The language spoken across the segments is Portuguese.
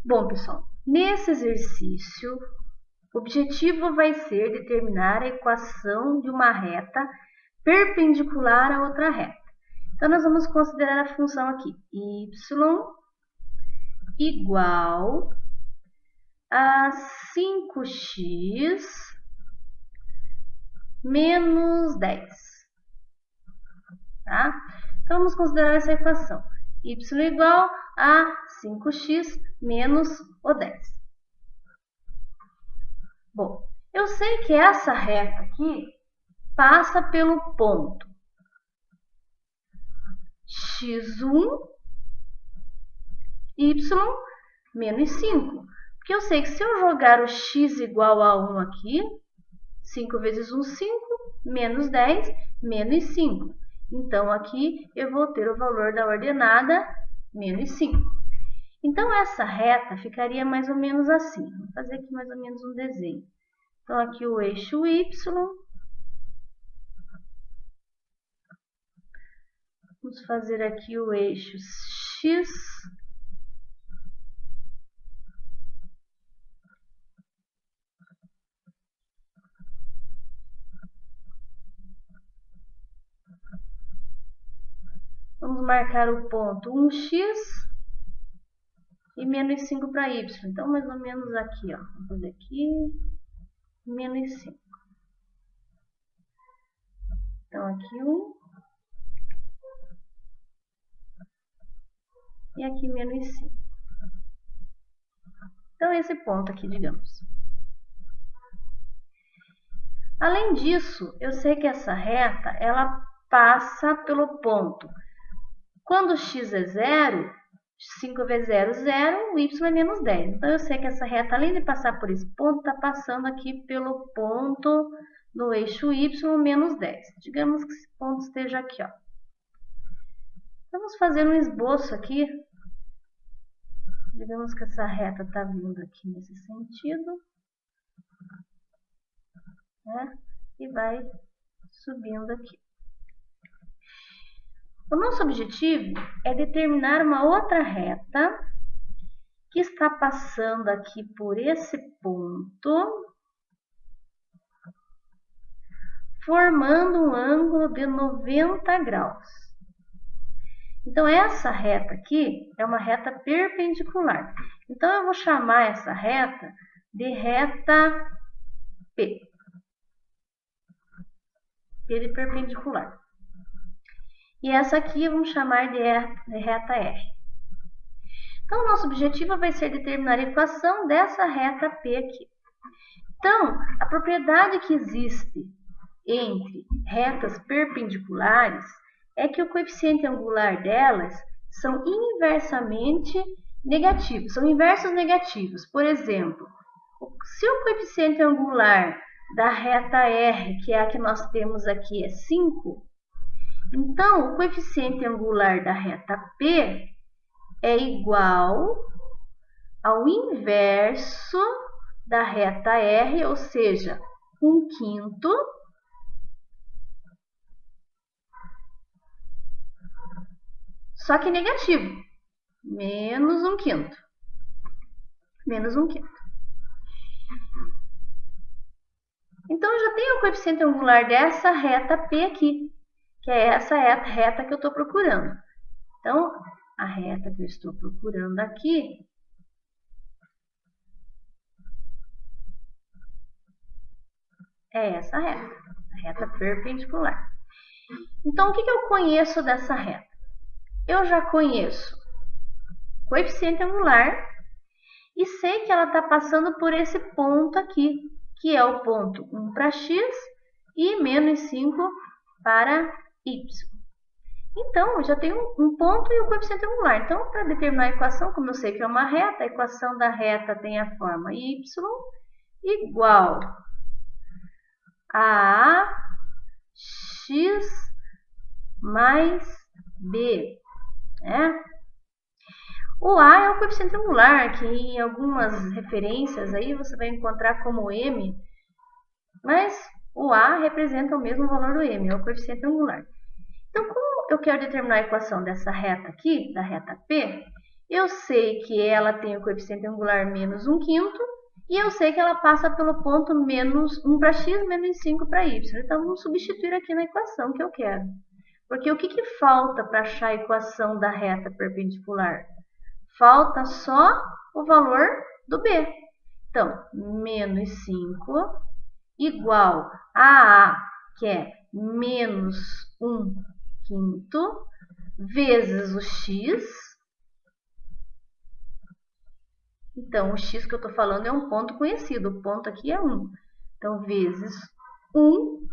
Bom, pessoal, nesse exercício, o objetivo vai ser determinar a equação de uma reta perpendicular a outra reta. Então, nós vamos considerar a função aqui, y igual a 5x menos 10. Tá? Então, vamos considerar essa equação. Y igual a 5x menos o 10. Bom, eu sei que essa reta aqui passa pelo ponto x1, y menos 5. Porque eu sei que se eu jogar o x igual a 1 aqui, 5 vezes 1, 5, menos 10, menos 5. Então, aqui eu vou ter o valor da ordenada menos 5. Então, essa reta ficaria mais ou menos assim. Vou fazer aqui mais ou menos um desenho. Então, aqui o eixo y. Vamos fazer aqui o eixo x. Vamos marcar o ponto 1x e menos 5 para y. Então, mais ou menos aqui, ó. Vamos fazer aqui, menos 5. Então, aqui 1. E aqui menos 5. Então, esse ponto aqui, digamos. Além disso, eu sei que essa reta, ela passa pelo ponto. Quando x é 0, 5 vezes 0, 0, o y é menos 10. Então, eu sei que essa reta, além de passar por esse ponto, está passando aqui pelo ponto no eixo y menos 10. Digamos que esse ponto esteja aqui, ó. Vamos fazer um esboço aqui. Digamos que essa reta está vindo aqui nesse sentido, né? E vai subindo aqui. O nosso objetivo é determinar uma outra reta que está passando aqui por esse ponto, formando um ângulo de 90 graus. Então, essa reta aqui é uma reta perpendicular. Então, eu vou chamar essa reta de reta P. P de perpendicular. E essa aqui vamos chamar de reta R. Então, o nosso objetivo vai ser determinar a equação dessa reta P aqui. Então, a propriedade que existe entre retas perpendiculares é que o coeficiente angular delas são inversamente negativos, são inversos negativos. Por exemplo, se o coeficiente angular da reta R, que é a que nós temos aqui, é 5, então o coeficiente angular da reta P é igual ao inverso da reta R, ou seja, 1/5 só que negativo, menos 1/5. Menos 1/5. Então, eu já tenho o coeficiente angular dessa reta P aqui, que é essa reta que eu estou procurando. Então, a reta que eu estou procurando aqui é essa reta, a reta perpendicular. Então, o que eu conheço dessa reta? Eu já conheço o coeficiente angular e sei que ela está passando por esse ponto aqui, que é o ponto 1 para x e menos 5 para y. Então, eu já tenho um ponto e o coeficiente angular. Então, para determinar a equação, como eu sei que é uma reta, a equação da reta tem a forma y igual a x mais b. O A é o coeficiente angular, que em algumas referências aí você vai encontrar como M, mas o A representa o mesmo valor do M, é o coeficiente angular. Então, como eu quero determinar a equação dessa reta aqui, da reta P, Eu sei que ela tem o coeficiente angular menos 1/5 e eu sei que ela passa pelo ponto menos 1 para x, menos 5 para y. Então, vamos substituir aqui na equação que eu quero. Porque o que falta para achar a equação da reta perpendicular? Falta só o valor do b. Então, menos 5 igual a A, que é menos 1/5, vezes o x. Então, o x que eu estou falando é um ponto conhecido. O ponto aqui é 1. Então, vezes 1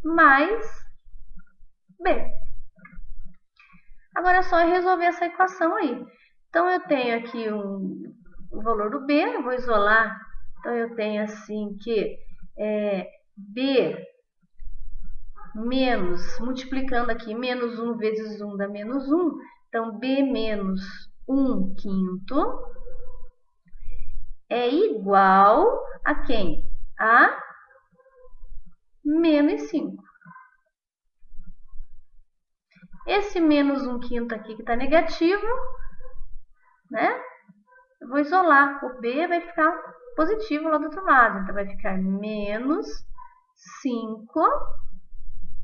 mais b. Agora é só resolver essa equação aí. Então, eu tenho aqui o valor do b, eu vou isolar. Então, eu tenho assim que b menos, multiplicando aqui, menos 1 vezes 1 dá menos 1. Então, b menos 1/5 é igual a quem? A menos 5. Esse menos 1/5 aqui que está negativo, né? Eu vou isolar. O b vai ficar positivo lá do outro lado. Então, vai ficar menos 5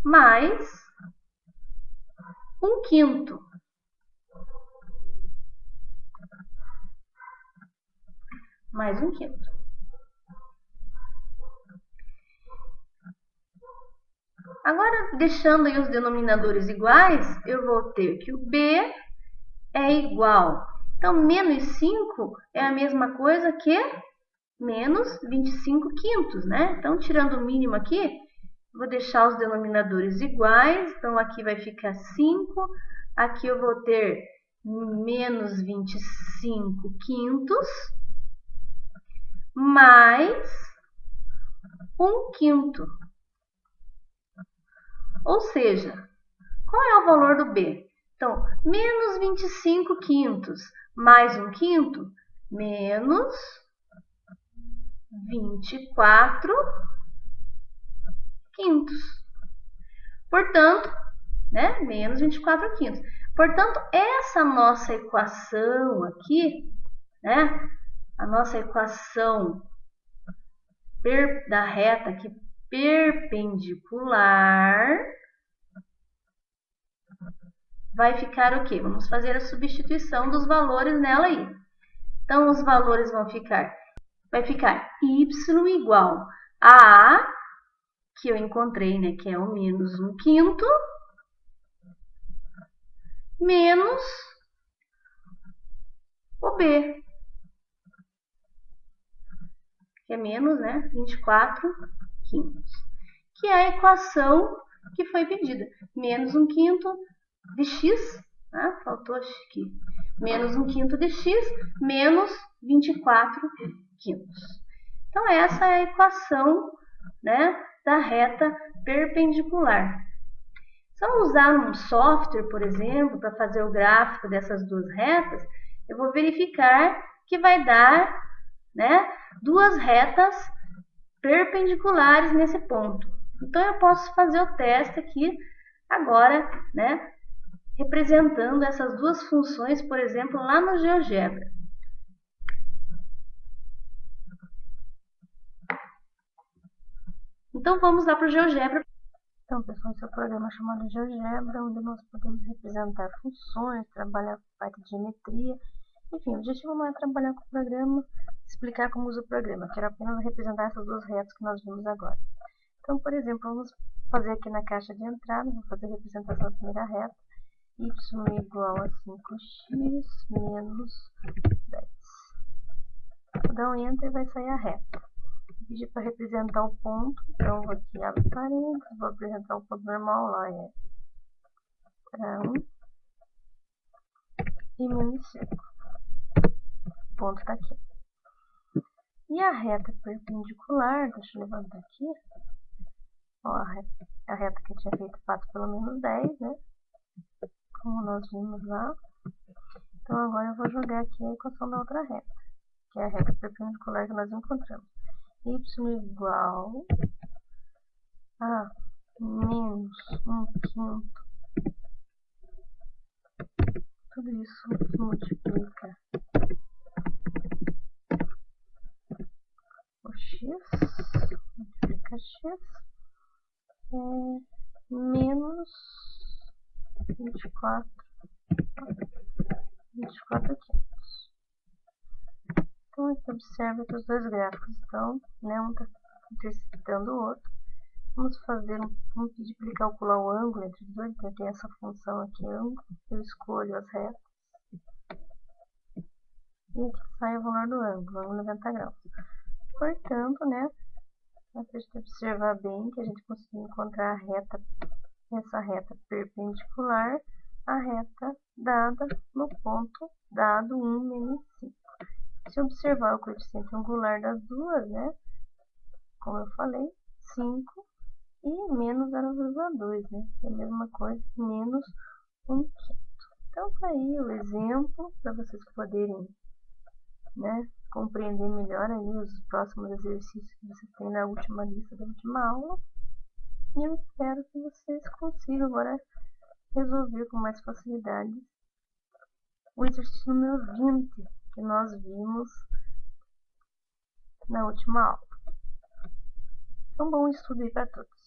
mais 1/5. Mais 1/5. Agora, deixando aí os denominadores iguais, eu vou ter que o b é igual. Então, menos 5 é a mesma coisa que menos 25/5, né? Então, tirando o mínimo aqui, vou deixar os denominadores iguais. Então, aqui vai ficar 5. Aqui eu vou ter menos 25/5 mais 1/5. Ou seja, qual é o valor do b? Então, menos 25/5 mais 1/5, menos 24/5. Portanto, né, menos 24/5. Portanto, essa nossa equação aqui, né, a nossa equação da reta aqui perpendicular vai ficar o quê? Vamos fazer a substituição dos valores nela aí. Então, os valores vão ficar, vai ficar y igual a A, que eu encontrei, né, que é o menos 1/5, menos o b, que é menos, né, 24/5, que é a equação que foi pedida. Menos 1/5 de x, né, faltou aqui, menos 1/5 de x, menos 24/5. Então, essa é a equação, né, da reta perpendicular. Se eu usar um software, por exemplo, para fazer o gráfico dessas duas retas, eu vou verificar que vai dar, né, duas retas perpendiculares nesse ponto. Então, eu posso fazer o teste aqui agora, né, representando essas duas funções, por exemplo, lá no GeoGebra. Então, vamos lá para o GeoGebra. Então, pessoal, esse é o programa chamado GeoGebra, onde nós podemos representar funções, trabalhar com parte de geometria. Enfim, o objetivo não é trabalhar com o programa, explicar como usa o programa. Quero apenas representar essas duas retas que nós vimos agora. Então, por exemplo, vamos fazer aqui na caixa de entrada, vou fazer a representação da primeira reta. Y igual a 5x menos 10. Vou dar um Enter e vai sair a reta. Vou pedir para representar o ponto, então vou aqui abrir parênteses, vou apresentar o ponto normal lá, é para 1 e menos 5. O ponto está aqui. E a reta perpendicular, deixa eu levantar aqui, ó, a reta que eu tinha feito passa pelo menos 10, né? Como nós vimos lá. Então, agora eu vou jogar aqui a equação da outra reta, que é a reta perpendicular que nós encontramos. Y igual a menos 1/5 tudo isso multiplica o x, multiplica x, menos 24,500. Então, aqui observa que os dois gráficos estão, né, um está interceptando o outro. Vamos pedir para ele calcular o ângulo entre os dois, então tem essa função aqui, ângulo. Eu escolho as retas. E aqui sai o valor do ângulo 90 graus. Portanto, né, a gente observar bem que a gente conseguiu encontrar essa reta perpendicular à reta dada no ponto dado 1 menos 5. Se observar o coeficiente angular das duas, né, como eu falei, 5 e menos 0,2, né, que é a mesma coisa, menos 1/5. Então, tá aí o exemplo para vocês poderem, né, compreender melhor aí os próximos exercícios que você tem na última lista da última aula. E eu espero que vocês consigam agora resolver com mais facilidade o exercício número 20 que nós vimos na última aula. Então, bom estudo aí para todos.